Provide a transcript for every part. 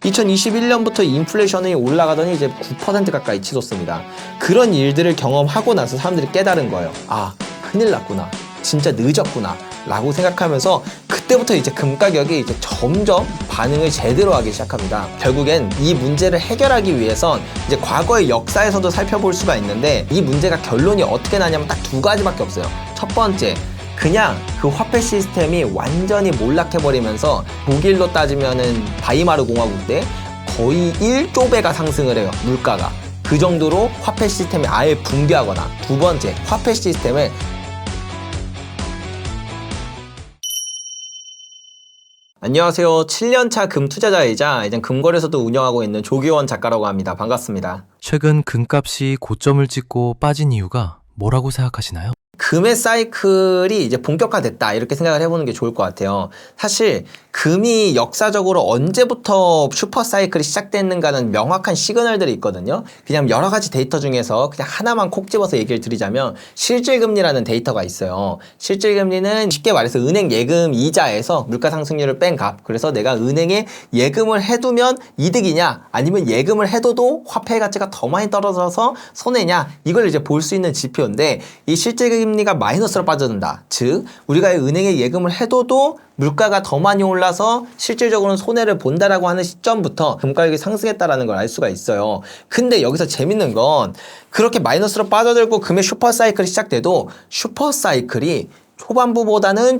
2021년부터 인플레이션이 올라가더니 이제 9% 가까이 치솟습니다. 그런 일들을 경험하고 나서 사람들이 깨달은 거예요. 아, 큰일 났구나. 진짜 늦었구나. 라고 생각하면서 그때부터 이제 금 가격이 이제 점점 반응을 제대로 하기 시작합니다. 결국엔 이 문제를 해결하기 위해선 이제 과거의 역사에서도 살펴볼 수가 있는데 이 문제가 결론이 어떻게 나냐면 딱 두 가지밖에 없어요. 첫 번째, 그냥 그 화폐 시스템이 완전히 몰락해버리면서 독일로 따지면은 바이마르 공화국 때 거의 1조 배가 상승을 해요. 물가가. 그 정도로 화폐 시스템이 아예 붕괴하거나, 두 번째, 화폐 시스템을 안녕하세요. 7년차 금 투자자이자 이제 금거래소도 운영하고 있는 조기원 작가라고 합니다. 반갑습니다. 최근 금값이 고점을 찍고 빠진 이유가 뭐라고 생각하시나요? 금의 사이클이 이제 본격화됐다 이렇게 생각을 해보는 게 좋을 것 같아요. 사실 금이 역사적으로 언제부터 슈퍼 사이클이 시작됐는가는 명확한 시그널들이 있거든요. 그냥 여러 가지 데이터 중에서 그냥 하나만 콕 집어서 얘기를 드리자면 실질금리라는 데이터가 있어요. 실질금리는 쉽게 말해서 은행 예금 이자에서 물가 상승률을 뺀 값. 그래서 내가 은행에 예금을 해두면 이득이냐 아니면 예금을 해둬도 화폐 가치가 더 많이 떨어져서 손해냐 이걸 이제 볼 수 있는 지표인데 이 실질금리가 마이너스로 빠져든다. 즉 우리가 은행에 예금을 해둬도 물가가 더 많이 올라서 실질적으로는 손해를 본다라고 하는 시점부터 금가격이 상승했다라는 걸 알 수가 있어요. 근데 여기서 재밌는 건 그렇게 마이너스로 빠져들고 금의 슈퍼사이클이 시작돼도 슈퍼사이클이 초반부보다는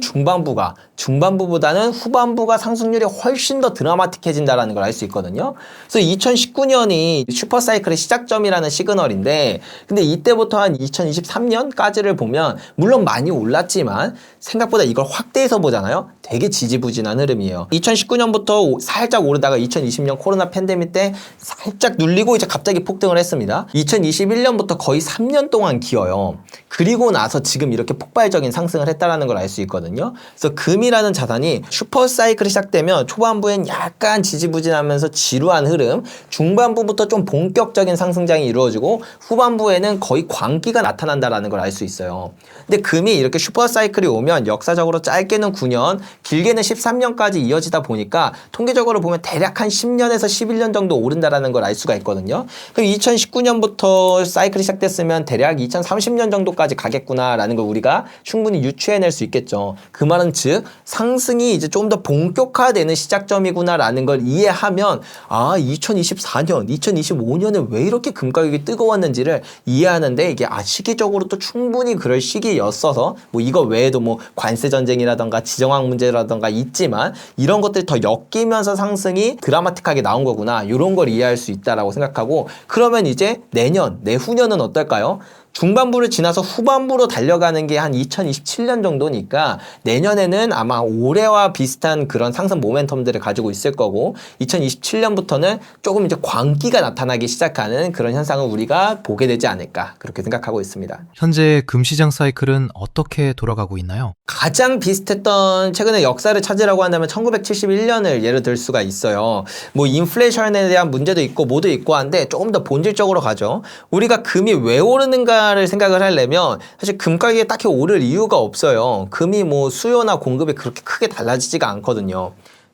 중반부보다는 후반부가 상승률이 훨씬 더 드라마틱해진다는 걸 알 수 있거든요. 그래서 2019년이 슈퍼사이클의 시작점이라는 시그널인데 근데 이때부터 한 2023년까지를 보면 물론 많이 올랐지만 생각보다 이걸 확대해서 보잖아요. 되게 지지부진한 흐름이에요. 2019년부터 살짝 오르다가 2020년 코로나 팬데믹 때 살짝 눌리고 이제 갑자기 폭등을 했습니다. 2021년부터 거의 3년 동안 기어요. 그리고 나서 지금 이렇게 폭발적인 상승을 했다라는 걸 알 수 있거든요. 그래서 금이라는 자산이 슈퍼 사이클이 시작되면 초반부엔 약간 지지부진하면서 지루한 흐름, 중반부부터 좀 본격적인 상승장이 이루어지고 후반부에는 거의 광기가 나타난다라는 걸 알 수 있어요. 근데 금이 이렇게 슈퍼 사이클이 오면 역사적으로 짧게는 9년, 길게는 13년까지 이어지다 보니까 통계적으로 보면 대략 한 10년에서 11년 정도 오른다라는 걸 알 수가 있거든요. 그럼 2019년부터 사이클이 시작됐으면 대략 2030년 정도까지 가겠구나라는 걸 우리가 충분히 유추해낼 수 있겠죠. 그 말은 즉 상승이 이제 좀 더 본격화되는 시작점이구나라는 걸 이해하면 아 2024년, 2025년에 왜 이렇게 금 가격이 뜨거웠는지를 이해하는데 이게 시기적으로 또 충분히 그럴 시기였어서 뭐 이거 외에도 뭐 관세 전쟁이라던가 지정학 문제라던가 있지만 이런 것들이 더 엮이면서 상승이 드라마틱하게 나온 거구나 이런 걸 이해할 수 있다라고 생각하고 그러면 이제 내년, 내후년은 어떨까요? 중반부를 지나서 후반부로 달려가는 게 한 2027년 정도니까 내년에는 아마 올해와 비슷한 그런 상승 모멘텀들을 가지고 있을 거고 2027년부터는 조금 이제 광기가 나타나기 시작하는 그런 현상을 우리가 보게 되지 않을까 그렇게 생각하고 있습니다. 현재 금시장 사이클은 어떻게 돌아가고 있나요? 가장 비슷했던 최근에 역사를 찾으라고 한다면 1971년을 예를 들 수가 있어요. 뭐 인플레이션에 대한 문제도 있고 뭐도 있고 한데 조금 더 본질적으로 가죠. 우리가 금이 왜 오르는가를 생각을 하려면 사실 금 가격이 딱히 오를 이유가 없어요. 금이 뭐 수요나 공급이 그렇게 크게 달라지지가 않거든요.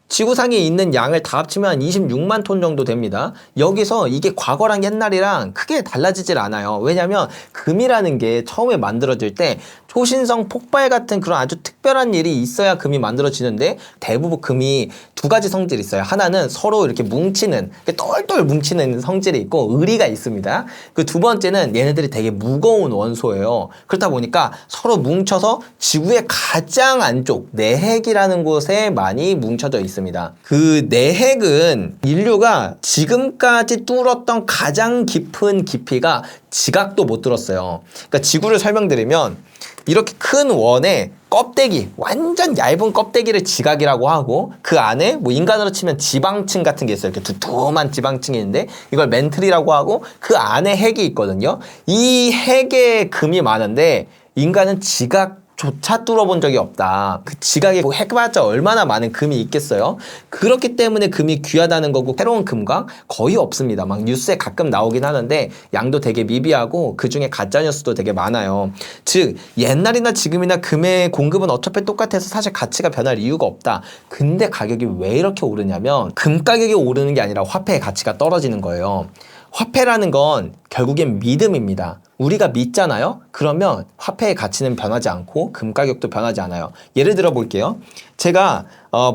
지구상에 있는 양을 다 합치면 한 26만 톤 정도 됩니다. 여기서 이게 과거랑 옛날이랑 크게 달라지질 않아요. 왜냐면 금이라는 게 처음에 만들어질 때 초신성 폭발 같은 그런 아주 특별한 일이 있어야 금이 만들어지는데 대부분 금이 두 가지 성질이 있어요. 하나는 서로 이렇게 뭉치는, 똘똘 뭉치는 성질이 있고 의리가 있습니다. 그 두 번째는 얘네들이 되게 무거운 원소예요. 그렇다 보니까 서로 뭉쳐서 지구의 가장 안쪽 내핵이라는 곳에 많이 뭉쳐져 있습니다. 그 내핵은 인류가 지금까지 뚫었던 가장 깊은 깊이가 지각도 못 뚫었어요. 그러니까 지구를 설명드리면 이렇게 큰 원에 껍데기, 완전 얇은 껍데기를 지각이라고 하고 그 안에 뭐 인간으로 치면 지방층 같은 게 있어요. 이렇게 두툼한 지방층이 있는데 이걸 멘틀이라고 하고 그 안에 핵이 있거든요. 이 핵에 금이 많은데 인간은 지각 조차 뚫어본 적이 없다. 그 지각에 뭐 해봤자 얼마나 많은 금이 있겠어요? 그렇기 때문에 금이 귀하다는 거고 새로운 금광 거의 없습니다. 막 뉴스에 가끔 나오긴 하는데 양도 되게 미비하고 그중에 가짜뉴스도 되게 많아요. 즉 옛날이나 지금이나 금의 공급은 어차피 똑같아서 사실 가치가 변할 이유가 없다. 근데 가격이 왜 이렇게 오르냐면 금 가격이 오르는 게 아니라 화폐의 가치가 떨어지는 거예요. 화폐라는 건 결국엔 믿음입니다. 우리가 믿잖아요? 그러면 화폐의 가치는 변하지 않고 금 가격도 변하지 않아요. 예를 들어 볼게요. 제가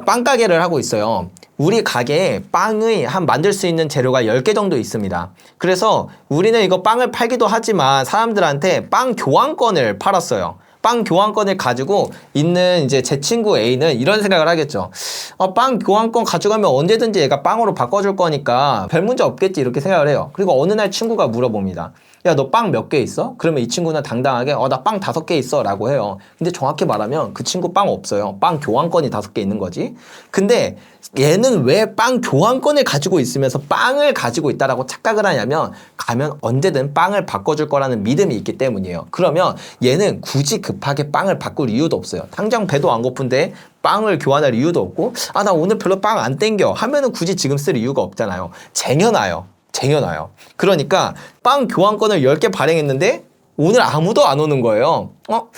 빵 가게를 하고 있어요. 우리 가게에 빵의 만들 수 있는 재료가 10개 정도 있습니다. 그래서 우리는 이거 빵을 팔기도 하지만 사람들한테 빵 교환권을 팔았어요. 빵 교환권을 가지고 있는 이제 제 친구 A는 이런 생각을 하겠죠. 빵 교환권 가져가면 언제든지 얘가 빵으로 바꿔줄 거니까 별 문제 없겠지 이렇게 생각을 해요. 그리고 어느 날 친구가 물어봅니다. 야, 너 빵 몇 개 있어? 그러면 이 친구는 당당하게 나 빵 5개 있어 라고 해요. 근데 정확히 말하면 그 친구 빵 없어요. 빵 교환권이 5개 있는 거지. 근데 얘는 왜 빵 교환권을 가지고 있으면서 빵을 가지고 있다라고 착각을 하냐면 가면 언제든 빵을 바꿔줄 거라는 믿음이 있기 때문이에요. 그러면 얘는 굳이 급하게 빵을 바꿀 이유도 없어요. 당장 배도 안 고픈데 빵을 교환할 이유도 없고 나 오늘 별로 빵 안 땡겨 하면은 굳이 지금 쓸 이유가 없잖아요. 쟁여놔요. 그러니까 빵 교환권을 10개 발행했는데 오늘 아무도 안 오는 거예요. 뭐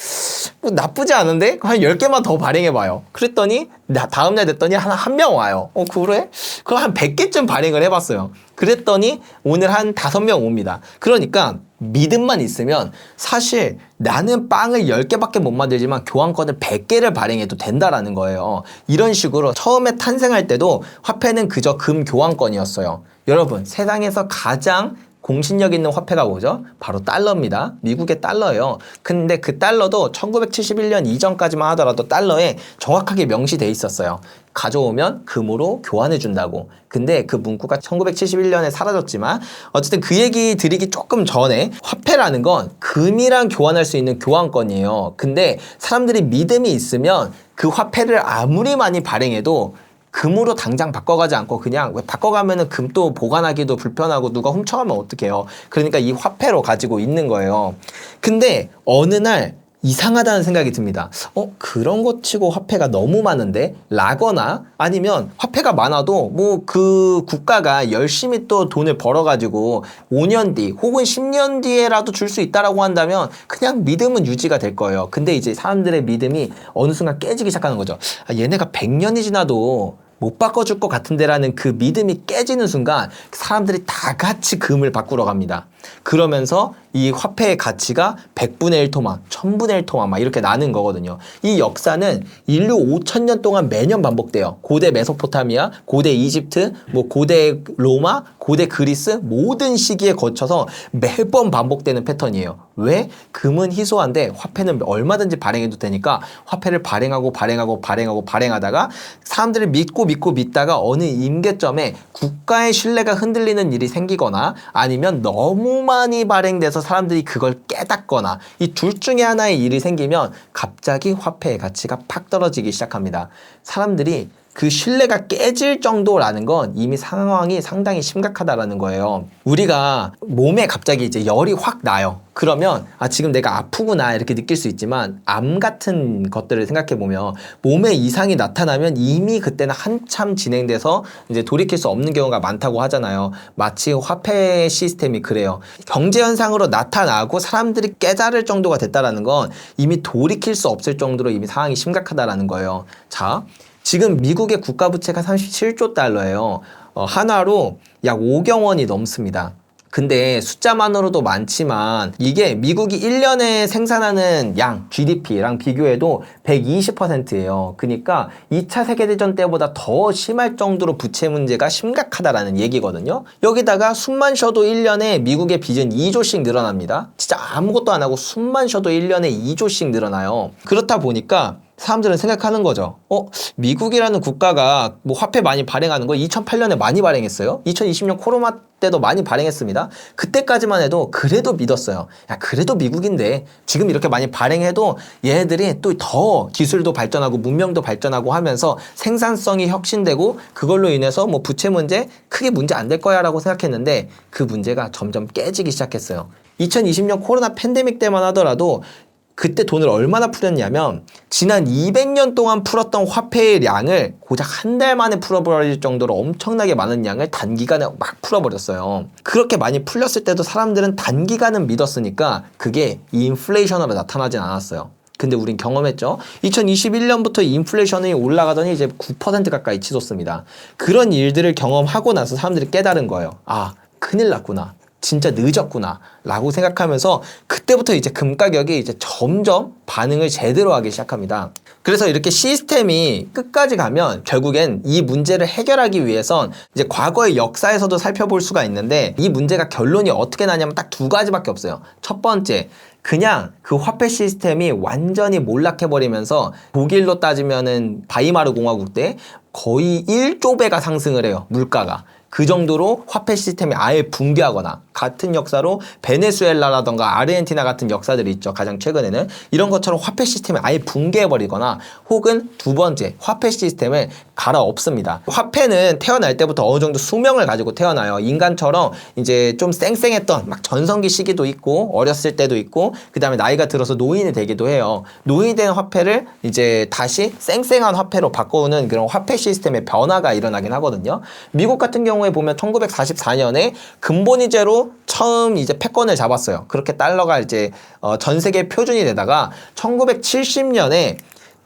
나쁘지 않은데? 한 10개만 더 발행해봐요. 그랬더니 다음날 됐더니 한 명 와요. 그래? 그럼 한 100개쯤 발행을 해봤어요. 그랬더니 오늘 한 5명 옵니다. 그러니까 믿음만 있으면 사실 나는 빵을 10개밖에 못 만들지만 교환권을 100개를 발행해도 된다라는 거예요. 이런 식으로 처음에 탄생할 때도 화폐는 그저 금 교환권이었어요. 여러분, 세상에서 가장 공신력 있는 화폐가 뭐죠? 바로 달러입니다. 미국의 달러예요. 근데 그 달러도 1971년 이전까지만 하더라도 달러에 정확하게 명시돼 있었어요. 가져오면 금으로 교환해 준다고. 근데 그 문구가 1971년에 사라졌지만 어쨌든 그 얘기 드리기 조금 전에 화폐라는 건 금이랑 교환할 수 있는 교환권이에요. 근데 사람들이 믿음이 있으면 그 화폐를 아무리 많이 발행해도 금으로 당장 바꿔가지 않고 그냥 왜 바꿔가면은 금 또 보관하기도 불편하고 누가 훔쳐가면 어떡해요. 그러니까 이 화폐로 가지고 있는 거예요. 근데 어느 날 이상하다는 생각이 듭니다. 그런 거 치고 화폐가 너무 많은데? 라거나 아니면 화폐가 많아도 뭐 그 국가가 열심히 또 돈을 벌어가지고 5년 뒤 혹은 10년 뒤에라도 줄 수 있다라고 한다면 그냥 믿음은 유지가 될 거예요. 근데 이제 사람들의 믿음이 어느 순간 깨지기 시작하는 거죠. 얘네가 100년이 지나도 못 바꿔줄 것 같은데라는 그 믿음이 깨지는 순간 사람들이 다 같이 금을 바꾸러 갑니다. 그러면서 이 화폐의 가치가 100분의 1 토막, 1000분의 1 토막 막 이렇게 나는 거거든요. 이 역사는 인류 5000년 동안 매년 반복돼요. 고대 메소포타미아, 고대 이집트, 뭐 고대 로마, 고대 그리스 모든 시기에 거쳐서 매번 반복되는 패턴이에요. 왜? 금은 희소한데 화폐는 얼마든지 발행해도 되니까 화폐를 발행하다가 사람들을 믿다가 어느 임계점에 국가의 신뢰가 흔들리는 일이 생기거나 아니면 너무 많이 발행돼서 사람들이 그걸 깨닫거나 이 둘 중에 하나의 일이 생기면 갑자기 화폐의 가치가 팍 떨어지기 시작합니다. 사람들이 그 신뢰가 깨질 정도라는 건 이미 상황이 상당히 심각하다라는 거예요. 우리가 몸에 갑자기 이제 열이 확 나요. 그러면 지금 내가 아프구나 이렇게 느낄 수 있지만 암 같은 것들을 생각해 보면 몸에 이상이 나타나면 이미 그때는 한참 진행돼서 이제 돌이킬 수 없는 경우가 많다고 하잖아요. 마치 화폐 시스템이 그래요. 경제 현상으로 나타나고 사람들이 깨달을 정도가 됐다라는 건 이미 돌이킬 수 없을 정도로 이미 상황이 심각하다라는 거예요. 자, 지금 미국의 국가부채가 37조 달러예요. 한화로 약 5경 원이 넘습니다. 근데 숫자만으로도 많지만 이게 미국이 1년에 생산하는 양 GDP랑 비교해도 120%예요. 그러니까 2차 세계대전 때보다 더 심할 정도로 부채 문제가 심각하다라는 얘기거든요. 여기다가 숨만 쉬어도 1년에 미국의 빚은 2조씩 늘어납니다. 진짜 아무것도 안 하고 숨만 쉬어도 1년에 2조씩 늘어나요. 그렇다 보니까 사람들은 생각하는 거죠. 미국이라는 국가가 뭐 화폐 많이 발행하는 거 2008년에 많이 발행했어요. 2020년 코로나 때도 많이 발행했습니다. 그때까지만 해도 그래도 믿었어요. 야, 그래도 미국인데 지금 이렇게 많이 발행해도 얘네들이 또 더 기술도 발전하고 문명도 발전하고 하면서 생산성이 혁신되고 그걸로 인해서 뭐 부채 문제 크게 문제 안 될 거야 라고 생각했는데 그 문제가 점점 깨지기 시작했어요. 2020년 코로나 팬데믹 때만 하더라도 그때 돈을 얼마나 풀었냐면 지난 200년 동안 풀었던 화폐의 양을 고작 한 달 만에 풀어버릴 정도로 엄청나게 많은 양을 단기간에 막 풀어버렸어요. 그렇게 많이 풀렸을 때도 사람들은 단기간은 믿었으니까 그게 인플레이션으로 나타나진 않았어요. 근데 우린 경험했죠. 2021년부터 인플레이션이 올라가더니 이제 9% 가까이 치솟습니다. 그런 일들을 경험하고 나서 사람들이 깨달은 거예요. 아, 큰일 났구나. 진짜 늦었구나 라고 생각하면서 그때부터 이제 금 가격이 이제 점점 반응을 제대로 하기 시작합니다. 그래서 이렇게 시스템이 끝까지 가면 결국엔 이 문제를 해결하기 위해선 이제 과거의 역사에서도 살펴볼 수가 있는데 이 문제가 결론이 어떻게 나냐면 딱 두 가지밖에 없어요. 첫 번째, 그냥 그 화폐 시스템이 완전히 몰락해버리면서 독일로 따지면은 바이마르 공화국 때 거의 1조 배가 상승을 해요. 물가가. 그 정도로 화폐 시스템이 아예 붕괴하거나 같은 역사로 베네수엘라라던가 아르헨티나 같은 역사들이 있죠. 가장 최근에는 이런 것처럼 화폐 시스템이 아예 붕괴해버리거나 혹은 두 번째 화폐 시스템을 갈아엎습니다. 화폐는 태어날 때부터 어느 정도 수명을 가지고 태어나요. 인간처럼 이제 좀 쌩쌩했던 막 전성기 시기도 있고 어렸을 때도 있고 그 다음에 나이가 들어서 노인이 되기도 해요. 노인이 된 화폐를 이제 다시 쌩쌩한 화폐로 바꾸는 그런 화폐 시스템의 변화가 일어나긴 하거든요. 미국 같은 경우에 보면 1944년에 금본위제로 처음 이제 패권을 잡았어요. 그렇게 달러가 이제 전 세계 표준이 되다가 1970년에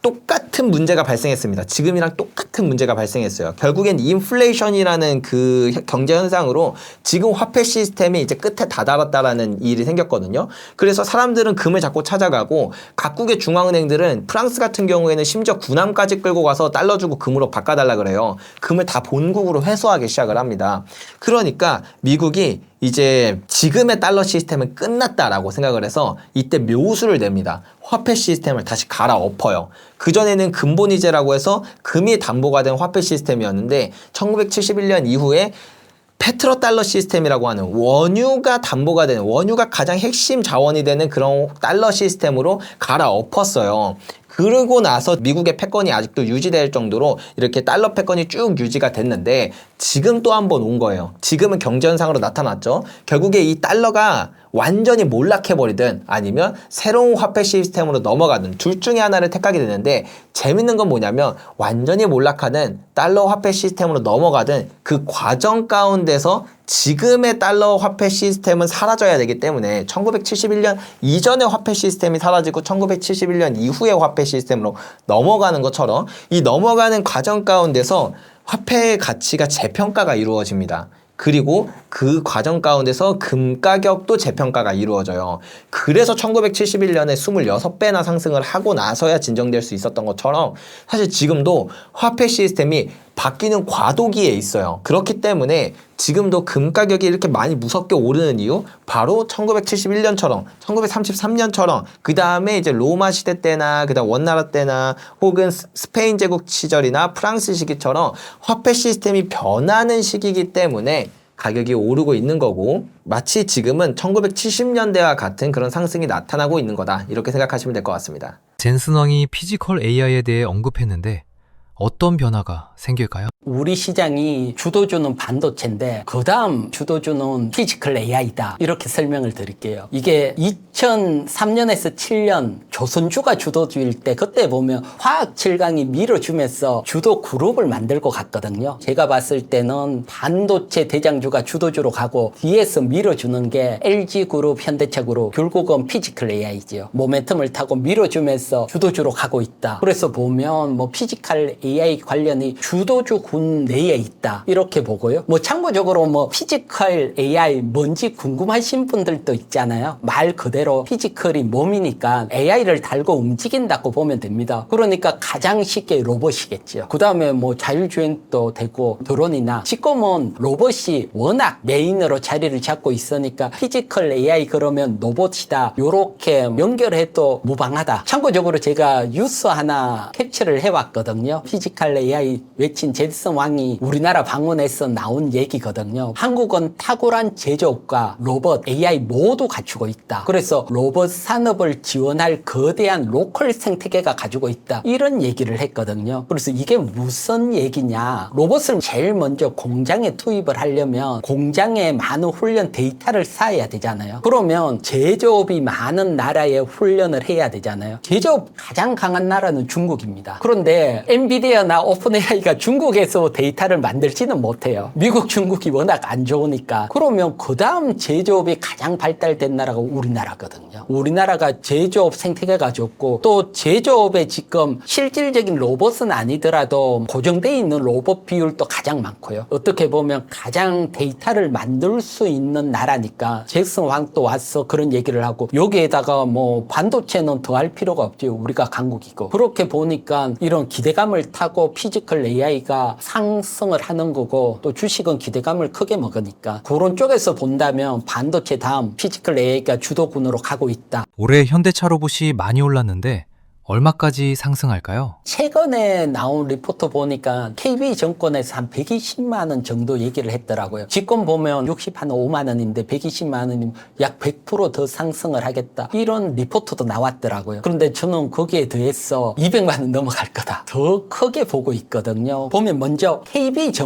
똑같은 문제가 발생했습니다. 지금이랑 똑같은 문제가 발생했어요. 결국엔 인플레이션이라는 그 경제 현상으로 지금 화폐 시스템이 이제 끝에 다다랐다라는 일이 생겼거든요. 그래서 사람들은 금을 자꾸 찾아가고 각국의 중앙은행들은 프랑스 같은 경우에는 심지어 군함까지 끌고 가서 달러 주고 금으로 바꿔달라 그래요. 금을 다 본국으로 회수하기 시작을 합니다. 그러니까 미국이 이제 지금의 달러 시스템은 끝났다라고 생각을 해서 이때 묘수를 냅니다. 화폐 시스템을 다시 갈아엎어요. 그전에는 금본위제라고 해서 금이 담보가 된 화폐 시스템이었는데 1971년 이후에 페트로달러 시스템이라고 하는 원유가 담보가 되는 원유가 가장 핵심 자원이 되는 그런 달러 시스템으로 갈아엎었어요. 그러고 나서 미국의 패권이 아직도 유지될 정도로 이렇게 달러 패권이 쭉 유지가 됐는데 지금 또 한 번 온 거예요. 지금은 경제현상으로 나타났죠. 결국에 이 달러가 완전히 몰락해버리든 아니면 새로운 화폐 시스템으로 넘어가든 둘 중에 하나를 택하게 되는데 재밌는 건 뭐냐면 완전히 몰락하든 달러 화폐 시스템으로 넘어가든 그 과정 가운데서 지금의 달러 화폐 시스템은 사라져야 되기 때문에 1971년 이전의 화폐 시스템이 사라지고 1971년 이후의 화폐 시스템으로 넘어가는 것처럼 이 넘어가는 과정 가운데서 화폐의 가치가 재평가가 이루어집니다. 그리고 그 과정 가운데서 금 가격도 재평가가 이루어져요. 그래서 1971년에 26배나 상승을 하고 나서야 진정될 수 있었던 것처럼 사실 지금도 화폐 시스템이 바뀌는 과도기에 있어요. 그렇기 때문에 지금도 금 가격이 이렇게 많이 무섭게 오르는 이유 바로 1971년처럼 1933년처럼 그 다음에 이제 로마 시대 때나 그 다음 원나라 때나 혹은 스페인 제국 시절이나 프랑스 시기처럼 화폐 시스템이 변하는 시기이기 때문에 가격이 오르고 있는 거고 마치 지금은 1970년대와 같은 그런 상승이 나타나고 있는 거다 이렇게 생각하시면 될 것 같습니다. 젠슨 왕이 피지컬 AI에 대해 언급했는데 어떤 변화가 생길까요? 우리 시장이 주도주는 반도체인데 그 다음 주도주는 피지컬 AI다 이렇게 설명을 드릴게요. 이게 2003년에서 7년 조선주가 주도주일 때 그때 보면 화학 7강이 밀어주면서 주도 그룹을 만들고 갔거든요. 제가 봤을 때는 반도체 대장주가 주도주로 가고 뒤에서 밀어주는 게 LG그룹, 현대차그룹 결국은 피지컬 AI죠. 모멘텀을 타고 밀어주면서 주도주로 가고 있다. 그래서 보면 뭐 피지컬 AI 관련이 주도주 군 내에 있다 이렇게 보고요. 뭐 참고적으로 뭐 피지컬 AI 뭔지 궁금하신 분들도 있잖아요. 말 그대로 피지컬이 몸이니까 AI를 달고 움직인다고 보면 됩니다. 그러니까 가장 쉽게 로봇이겠죠. 그 다음에 뭐 자율주행도 되고 드론이나 지금은 로봇이 워낙 메인으로 자리를 잡고 있으니까 피지컬 AI 그러면 로봇이다 요렇게 연결해도 무방하다. 참고적으로 제가 뉴스 하나 캡처를 해왔거든요. 피지컬 AI 외친 제드슨 왕이 우리나라 방문해서 나온 얘기거든요. 한국은 탁월한 제조업과 로봇, AI 모두 갖추고 있다. 그래서 로봇 산업을 지원할 거대한 로컬 생태계가 가지고 있다. 이런 얘기를 했거든요. 그래서 이게 무슨 얘기냐. 로봇을 제일 먼저 공장에 투입을 하려면 공장에 많은 훈련 데이터를 쌓아야 되잖아요. 그러면 제조업이 많은 나라에 훈련을 해야 되잖아요. 제조업 가장 강한 나라는 중국입니다. 그런데 엔비디아나 오픈AI가 중국에서 데이터를 만들지는 못해요. 미국, 중국이 워낙 안 좋으니까. 그러면 그 다음 제조업이 가장 발달된 나라가 우리나라거든요. 우리나라가 제조업 생태계가 좋고 또 제조업에 지금 실질적인 로봇은 아니더라도 고정되어 있는 로봇 비율도 가장 많고요. 어떻게 보면 가장 데이터를 만들 수 있는 나라니까 잭슨 왕도 와서 그런 얘기를 하고 여기에다가 뭐 반도체는 더 할 필요가 없죠. 우리가 강국이고. 그렇게 보니까 이런 기대감을 타고 피지컬 AI가 상승을 하는 거고 또 주식은 기대감을 크게 먹으니까 그런 쪽에서 본다면 반도체 다음 피지컬 AI가 주도군으로 가고 있다. 올해 현대차 로봇이 많이 올랐는데 얼마까지 상승할까요? 최근에 나온 리포트 보니까 KB증권에서 한 120만 원 정도 얘기를 했더라고요. 지금 보면 65만 원인데 120만 원이면 약 100% 더 상승을 하겠다. 이런 리포트도 나왔더라고요. 그런데 저는 거기에 더해서 200만 원 넘어갈 거다. 더 크게 보고 있거든요. 보면 먼저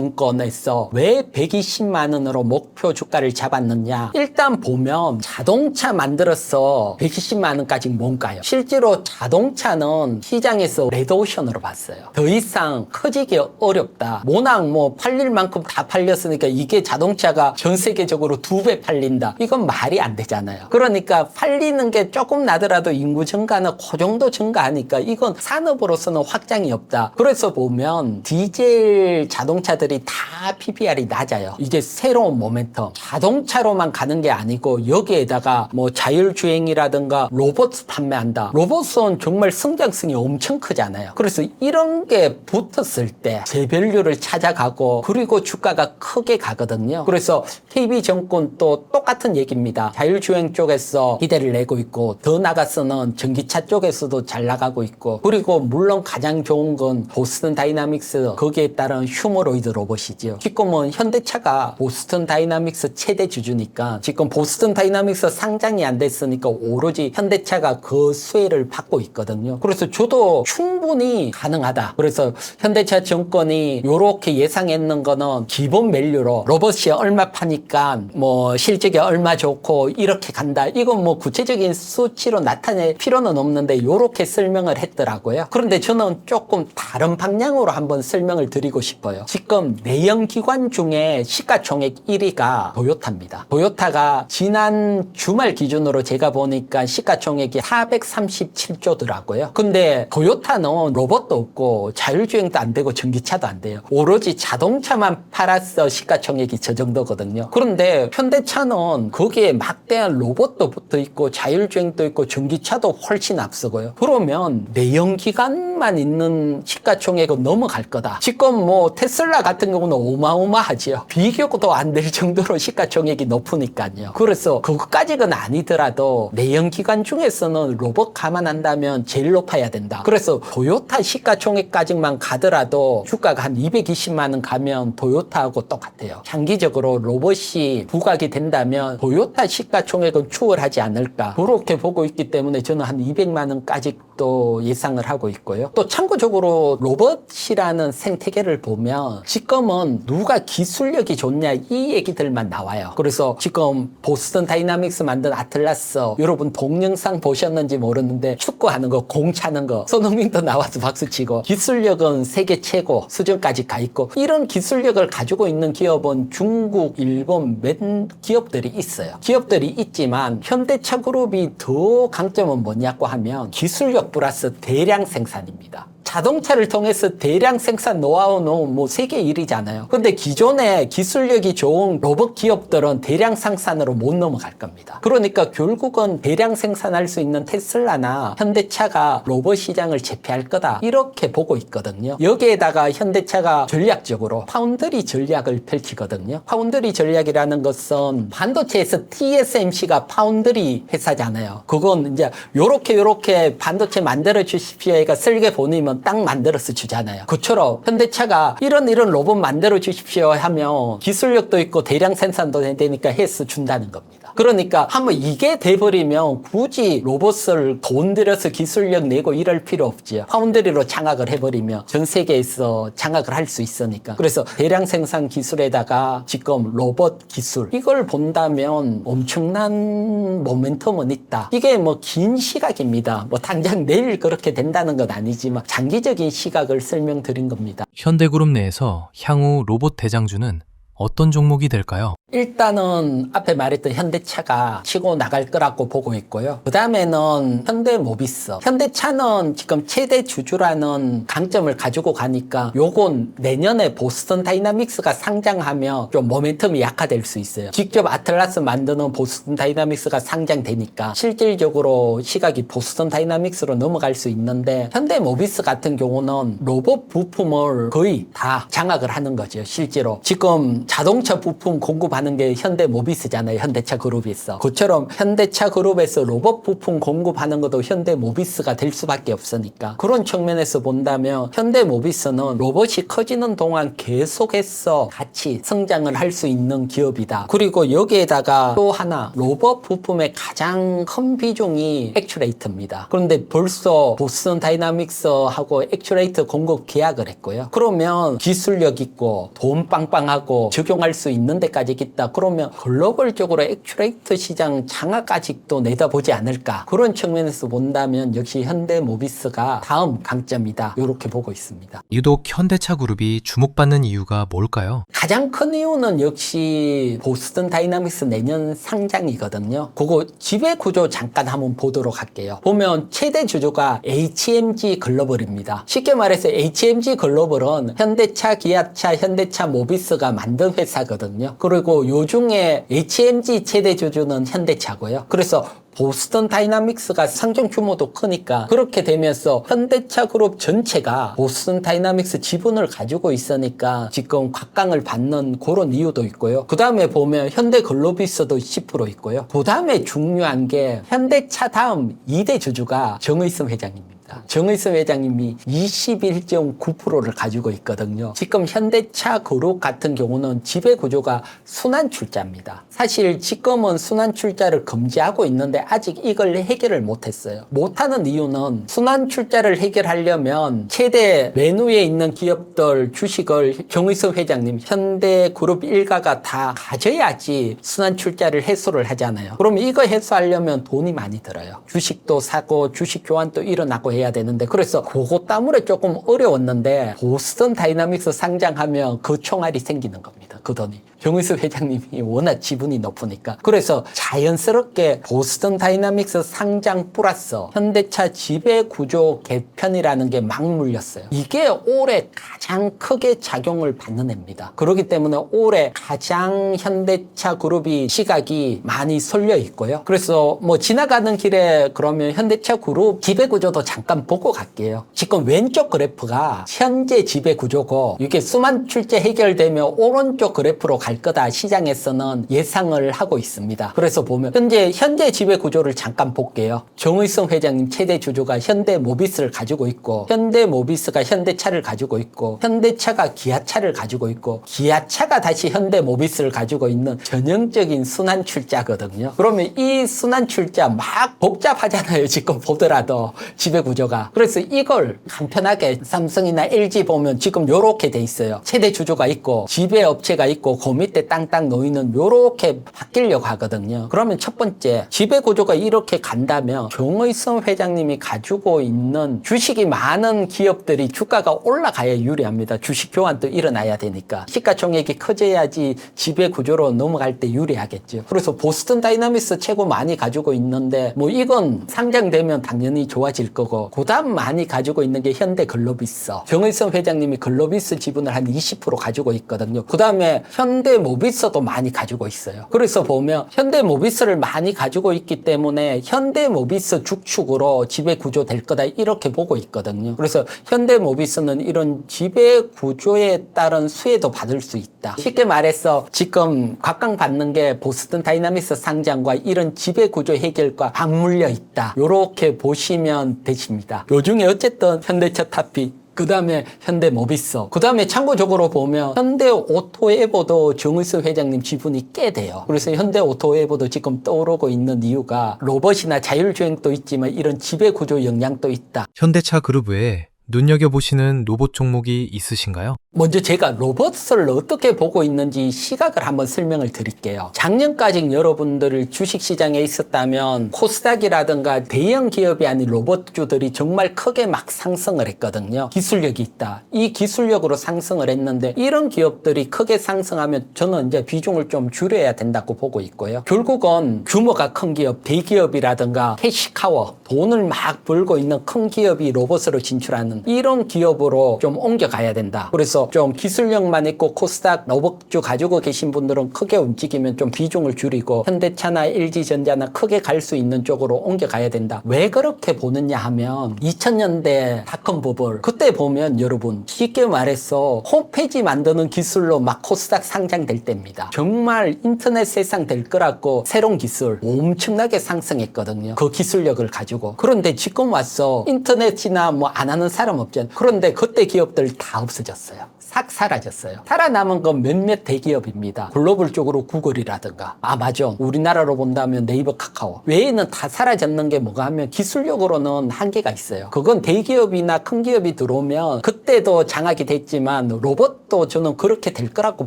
KB증권에서 왜 120만 원으로 목표 주가를 잡았느냐. 일단 보면 자동차 만들어서 120만 원까지 뭔가요? 실제로 자동차 는 시장에서 레드오션으로 봤어요. 더 이상 커지기 어렵다. 워낙 뭐 팔릴 만큼 다 팔렸으니까 이게 자동차가 전 세계적으로 2배 팔린다. 이건 말이 안 되잖아요. 그러니까 팔리는 게 조금 나더라도 인구 증가는 그 정도 증가하니까 이건 산업으로서는 확장이 없다. 그래서 보면 디젤 자동차들이 다 PBR이 낮아요. 이제 새로운 모멘텀. 자동차로만 가는 게 아니고 여기에다가 뭐 자율주행이라든가 로봇 판매한다. 로봇은 정말 성장성이 엄청 크잖아요. 그래서 이런 게 붙었을 때 재밸류를 찾아가고 그리고 주가가 크게 가거든요. 그래서 KB증권 또 똑같은 얘기입니다. 자율주행 쪽에서 기대를 내고 있고 더 나가서는 전기차 쪽에서도 잘 나가고 있고 그리고 물론 가장 좋은 건 보스턴 다이나믹스 거기에 따른 휴머로이드 로봇이죠. 지금은 현대차가 보스턴 다이나믹스 최대 주주니까 지금 보스턴 다이나믹스 상장이 안 됐으니까 오로지 현대차가 그 수혜를 받고 있거든요. 그래서 저도 충분히 가능하다. 그래서 현대차 증권이 이렇게 예상했는 거는 기본 밸류로 로봇이 얼마 파니까 뭐 실적이 얼마 좋고 이렇게 간다. 이건 뭐 구체적인 수치로 나타낼 필요는 없는데 이렇게 설명을 했더라고요. 그런데 저는 조금 다른 방향으로 한번 설명을 드리고 싶어요. 지금 내연기관 중에 시가총액 1위가 도요타입니다. 도요타가 지난 주말 기준으로 제가 보니까 시가총액이 437조더라고요. 근데 도요타는 로봇도 없고 자율주행도 안 되고 전기차도 안 돼요. 오로지 자동차만 팔아서 시가총액이 저 정도거든요. 그런데 현대차는 거기에 막대한 로봇도 붙어 있고 자율주행도 있고 전기차도 훨씬 앞서고요. 그러면 내연기관만 있는 시가총액은 넘어갈 거다. 지금 뭐 테슬라 같은 경우는 어마어마하지요. 비교도 안 될 정도로 시가총액이 높으니까요. 그래서 그것까지는 아니더라도 내연기관 중에서는 로봇 감안한다면 제일 높아야 된다. 그래서 도요타 시가총액까지만 가더라도 주가가 한 220만 원 가면 도요타하고 똑같아요. 장기적으로 로봇이 부각이 된다면 도요타 시가총액은 추월하지 않을까 그렇게 보고 있기 때문에 저는 한 200만 원까지 또 예상을 하고 있고요. 또 참고적으로 로봇이라는 생태계를 보면 지금은 누가 기술력이 좋냐 이 얘기들만 나와요. 그래서 지금 보스턴 다이나믹스 만든 아틀라스 여러분 동영상 보셨는지 모르는데 축구하는 거 공 차는 거 손흥민도 나와서 박수치고 기술력은 세계 최고 수준까지 가 있고 이런 기술력을 가지고 있는 기업은 중국, 일본 몇 기업들이 있어요. 기업들이 있지만 현대차 그룹이 더 강점은 뭐냐고 하면 기술력 플러스 대량 생산입니다. 자동차를 통해서 대량 생산 노하우는 뭐 세계 1위잖아요. 근데 기존에 기술력이 좋은 로봇 기업들은 대량 생산으로 못 넘어갈 겁니다. 그러니까 결국은 대량 생산할 수 있는 테슬라나 현대차가 로봇 시장을 제패할 거다. 이렇게 보고 있거든요. 여기에다가 현대차가 전략적으로 파운드리 전략을 펼치거든요. 파운드리 전략이라는 것은 반도체에서 TSMC가 파운드리 회사잖아요. 그건 이제 요렇게 반도체 만들어 주십시오. 얘가 설계 보내면 하면 딱 만들어서 주잖아요. 그처럼 현대차가 이런 로봇 만들어 주십시오 하면 기술력도 있고 대량 생산도 되니까 해서 준다는 겁니다. 그러니까 한번 이게 돼버리면 굳이 로봇을 돈 들여서 기술력 내고 이럴 필요 없지요. 파운드리로 장악을 해버리면 전 세계에서 장악을 할 수 있으니까. 그래서 대량 생산 기술에다가 지금 로봇 기술 이걸 본다면 엄청난 모멘텀은 있다. 이게 뭐 긴 시각입니다. 뭐 당장 내일 그렇게 된다는 건 아니지만 장기적인 시각을 설명드린 겁니다. 현대그룹 내에서 향후 로봇 대장주는 어떤 종목이 될까요? 일단은 앞에 말했던 현대차가 치고 나갈 거라고 보고 있고요. 그 다음에는 현대모비스. 현대차는 지금 최대 주주라는 강점을 가지고 가니까 요건 내년에 보스턴 다이나믹스가 상장하면 좀 모멘텀이 약화될 수 있어요. 직접 아틀라스 만드는 보스턴 다이나믹스가 상장되니까 실질적으로 시각이 보스턴 다이나믹스로 넘어갈 수 있는데 현대모비스 같은 경우는 로봇 부품을 거의 다 장악을 하는 거죠. 실제로 지금 자동차 부품 공급하는 게 현대모비스잖아요. 현대차 그룹에서. 그처럼 현대차 그룹에서 로봇 부품 공급하는 것도 현대모비스가 될 수밖에 없으니까 그런 측면에서 본다면 현대모비스는 로봇이 커지는 동안 계속해서 같이 성장을 할 수 있는 기업이다. 그리고 여기에다가 또 하나 로봇 부품의 가장 큰 비중이 액추레이터입니다. 그런데 벌써 보스턴 다이나믹스하고 액추레이터 공급 계약을 했고요. 그러면 기술력 있고 돈 빵빵하고 적용할 수 있는 데까지 있다. 그러면 글로벌적으로 액추레이터 시장 장악 아직도 내다보지 않을까. 그런 측면에서 본다면 역시 현대모비스가 다음 강점이다. 이렇게 보고 있습니다. 유독 현대차 그룹이 주목받는 이유가 뭘까요? 가장 큰 이유는 역시 보스턴 다이나믹스 내년 상장이거든요. 그거 지배구조 잠깐 한번 보도록 할게요. 보면 최대 주주가 HMG 글로벌입니다. 쉽게 말해서 HMG 글로벌은 현대차, 기아차, 현대차 모비스가 만든 회사거든요. 그리고 요중에 HMG 최대 주주는 현대차고요. 그래서 보스턴 다이나믹스가 상장 규모도 크니까 그렇게 되면서 현대차 그룹 전체가 보스턴 다이나믹스 지분을 가지고 있으니까 지금 각광을 받는 그런 이유도 있고요. 그 다음에 보면 현대글로비스도 10% 있고요. 그 다음에 중요한 게 현대차 다음 2대 주주가 정의선 회장입니다. 정의선 회장님이 21.9%를 가지고 있거든요. 지금 현대차 그룹 같은 경우는 지배구조가 순환출자입니다. 사실 지금은 순환출자를 금지하고 있는데 아직 이걸 해결을 못했어요. 못하는 이유는 순환출자를 해결하려면 최대 맨 위에 있는 기업들 주식을 정의선 회장님, 현대그룹 일가가 다 가져야지 순환출자를 해소를 하잖아요. 그러면 이거 해소하려면 돈이 많이 들어요. 주식도 사고 주식 교환도 일어나고 해야 되는데 그래서 그것 때문에 조금 어려웠는데 보스턴 다이나믹스 상장하면 그 총알이 생기는 겁니다. 그 돈이. 정의수 회장님이 워낙 지분이 높으니까. 그래서 자연스럽게 보스턴 다이나믹스 상장 플러스 현대차 지배구조 개편이라는 게 막 물렸어요. 이게 올해 가장 크게 작용을 받는 해입니다. 그렇기 때문에 올해 가장 현대차 그룹이 시각이 많이 쏠려 있고요. 그래서 뭐 지나가는 길에 그러면 현대차 그룹 지배구조도 잠깐 보고 갈게요. 지금 왼쪽 그래프가 현재 지배구조고 이게 수만 출제 해결되면 오른쪽 그래프로 갈 거다 시장에서는 예상을 하고 있습니다. 그래서 보면 현재 지배구조를 잠깐 볼게요. 정의성 회장님 최대 주주가 현대모비스를 가지고 있고 현대모비스가 현대차를 가지고 있고 현대차가 기아차를 가지고 있고 기아차가 다시 현대모비스를 가지고 있는 전형적인 순환출자거든요. 그러면 이 순환출자 막 복잡하잖아요. 지금 보더라도 지배구조가. 그래서 이걸 간편하게 삼성이나 LG 보면 지금 요렇게 돼 있어요. 최대 주주가 있고 지배업체가 있고 그 밑에 땅땅 놓이는 요렇게 바뀌려고 하거든요. 그러면 첫 번째 지배구조가 이렇게 간다면 정의성 회장님이 가지고 있는 주식이 많은 기업들이 주가가 올라가야 유리합니다. 주식 교환도 일어나야 되니까. 시가총액이 커져야지 지배구조로 넘어갈 때 유리하겠죠. 그래서 보스턴 다이나믹스 최고 많이 가지고 있는데 뭐 이건 상장되면 당연히 좋아질 거고 그 다음 많이 가지고 있는 게 현대글로비스. 정의성 회장님이 글로비스 지분을 한 20% 가지고 있거든요. 그 다음에 현대모비스도 많이 가지고 있어요. 그래서 보면 현대모비스를 많이 가지고 있기 때문에 현대모비스 축축으로 지배구조 될 거다 이렇게 보고 있거든요. 그래서 현대모비스는 이런 지배구조에 따른 수혜도 받을 수 있다. 쉽게 말해서 지금 각광받는 게 보스턴 다이나믹스 상장과 이런 지배구조 해결과 맞물려 있다. 이렇게 보시면 되십니다. 요중에 어쨌든 현대차 타피, 그 다음에 현대모비스, 그 다음에 참고적으로 보면 현대오토에버도 정의수 회장님 지분이 꽤 돼요. 그래서 현대오토에버도 지금 떠오르고 있는 이유가 로봇이나 자율주행도 있지만 이런 지배구조 영향도 있다. 현대차 그룹 외에 눈여겨보시는 로봇 종목이 있으신가요? 먼저 제가 로봇을 어떻게 보고 있는지 시각을 한번 설명을 드릴게요. 작년까지 여러분들 주식시장에 있었다면 코스닥이라든가 대형 기업이 아닌 로봇주들이 정말 크게 막 상승을 했거든요. 기술력이 있다. 이 기술력으로 상승을 했는데 이런 기업들이 크게 상승하면 저는 이제 비중을 좀 줄여야 된다고 보고 있고요. 결국은 규모가 큰 기업, 대기업이라든가 캐시카워, 돈을 막 벌고 있는 큰 기업이 로봇으로 진출하는 이런 기업으로 좀 옮겨가야 된다. 그래서 좀 기술력만 있고 코스닥 로봇주 가지고 계신 분들은 크게 움직이면 좀 비중을 줄이고 현대차나 LG전자나 크게 갈 수 있는 쪽으로 옮겨가야 된다. 왜 그렇게 보느냐 하면 2000년대 닷컴 버블 그때 보면 여러분 쉽게 말해서 홈페이지 만드는 기술로 막 코스닥 상장될 때입니다. 정말 인터넷 세상 될 거라고 새로운 기술 엄청나게 상승했거든요. 그 기술력을 가지고. 그런데 지금 와서 인터넷이나 뭐 안 하는 사람 없잖아요. 그런데 그때 기업들 다 없어졌어요. 싹 사라졌어요. 살아남은 건 몇몇 대기업입니다. 글로벌 쪽으로 구글이라든가 아마존, 우리나라로 본다면 네이버, 카카오 외에는 다 사라졌는 게 뭐가 하면 기술력으로는 한계가 있어요. 그건 대기업이나 큰 기업이 들어오면 그때도 장악이 됐지만 로봇도 저는 그렇게 될 거라고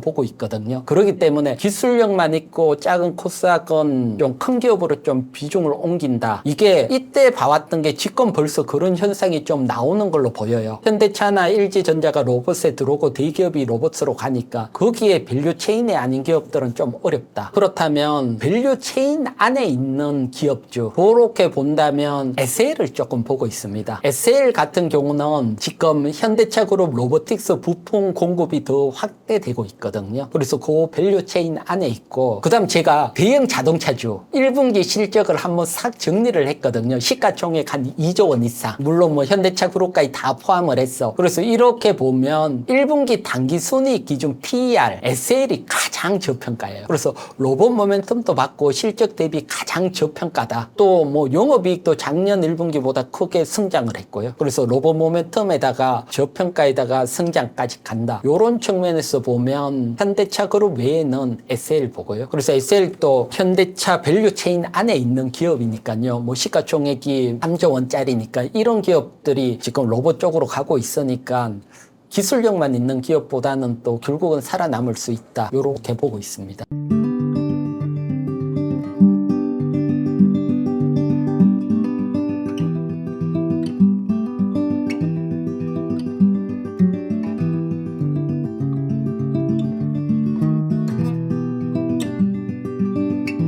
보고 있거든요. 그렇기 때문에 기술력만 있고 작은 코스닥은 좀 큰 기업으로 좀 비중을 옮긴다. 이게 이때 봐왔던 게 지금 벌써 그런 현상이 좀 나오는 걸로 보여요. 현대차나 LG전자가 로봇에 들어오고 대기업이 로봇으로 가니까 거기에 밸류 체인이 아닌 기업들은 좀 어렵다. 그렇다면 밸류 체인 안에 있는 기업주 그렇게 본다면 SL을 조금 보고 있습니다. SL 같은 경우는 지금 현대차 그룹 로보틱스 부품 공급이 더 확대되고 있거든요. 그래서 그 밸류 체인 안에 있고 그다음 제가 대형 자동차주 1분기 실적을 한번 싹 정리를 했거든요. 시가총액 한 2조 원 이상. 물론 뭐 현대차 그룹까지 다 포함을 했어. 그래서 이렇게 보면 1분기 당기순이익 기준 PER, SL이 가장 저평가예요. 그래서 로봇 모멘텀도 받고 실적 대비 가장 저평가다. 또 뭐 영업이익도 작년 1분기보다 크게 성장을 했고요. 그래서 로봇 모멘텀에다가 저평가에다가 성장까지 간다. 이런 측면에서 보면 현대차 그룹 외에는 SL 보고요. 그래서 SL도 현대차 밸류 체인 안에 있는 기업이니까요. 뭐 시가총액이 3조 원짜리니까 이런 기업들이 지금 로봇 쪽으로 가고 있으니까 기술력만 있는 기업보다는 또 결국은 살아남을 수 있다. 이렇게 보고 있습니다.